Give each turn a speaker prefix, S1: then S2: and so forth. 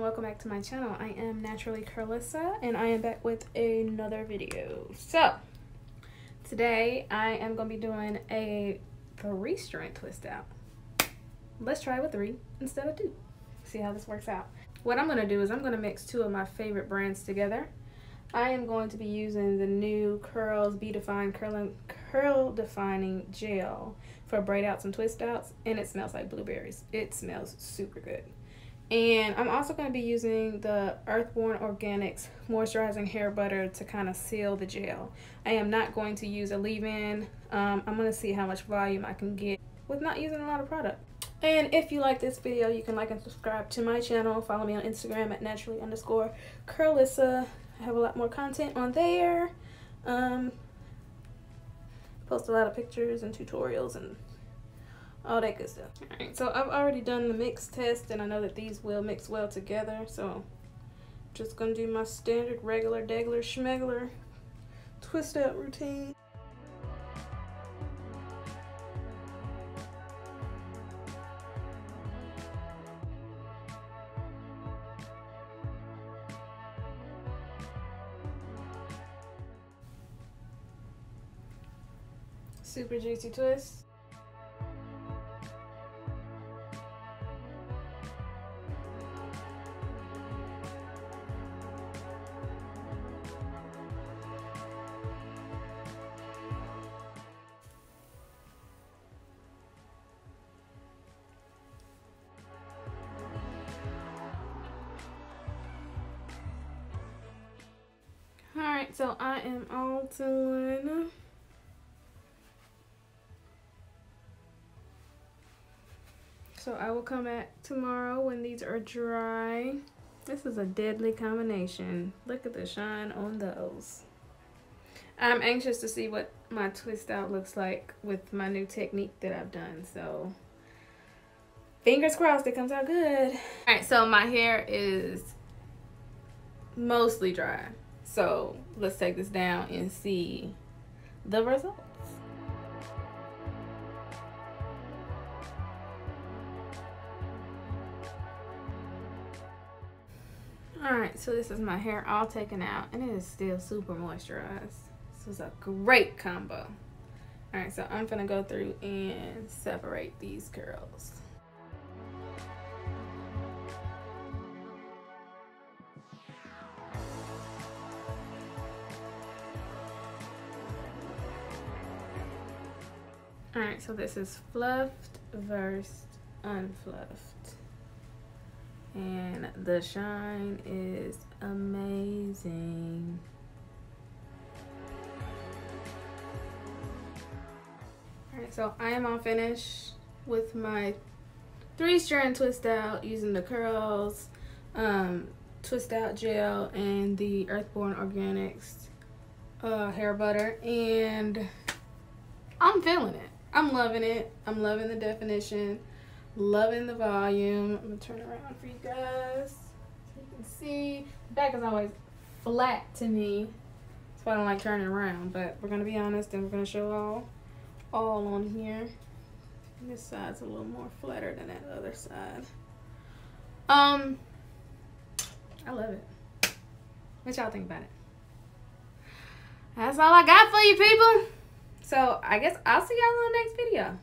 S1: welcome back to my channel. I am Naturally Carlissa and I am back with another video. So today I am going to be doing a 3-strand twist out. Let's try with 3 instead of 2. See how this works out. What I'm going to do is I'm going to mix 2 of my favorite brands together. I am going to be using the new Curls Be Defined Curl Defining Gel for braid outs and twist outs, and it smells like blueberries. It smells super good. And I'm also going to be using the Earthborn Organics Moisturizing Hair Butter to kind of seal the gel. I am not going to use a leave-in. I'm going to see how much volume I can get with not using a lot of product. And if you like this video, you can like and subscribe to my channel. Follow me on Instagram at naturally_Carlissa. I have a lot more content on there. Post a lot of pictures and tutorials and all that good stuff. Alright, so I've already done the mix test and I know that these will mix well together, so just gonna do my standard regular degler schmegler twist out routine. Super juicy twist. Alright, so I am all done. So I will come back tomorrow when these are dry. This is a deadly combination. Look at the shine on those. I'm anxious to see what my twist out looks like with my new technique that I've done. So fingers crossed it comes out good. Alright, so my hair is mostly dry. So let's take this down and see the results. Alright, so this is my hair all taken out and it is still super moisturized. This is a great combo. Alright, so I'm gonna go through and separate these curls. Alright, so this is fluffed versus unfluffed. And the shine is amazing. Alright, so I am all finished with my 3-strand twist out using the Curls twist out gel and the Earthborn Organics hair butter, and I'm feeling it. I'm loving it. I'm loving the definition. Loving the volume. I'm gonna turn around for you guys so you can see. The back is always flat to me. That's why I don't like turning around. But we're gonna be honest and we're gonna show all on here. This side's a little more flatter than that other side. I love it. What y'all think about it? That's all I got for you people. So I guess I'll see y'all in the next video.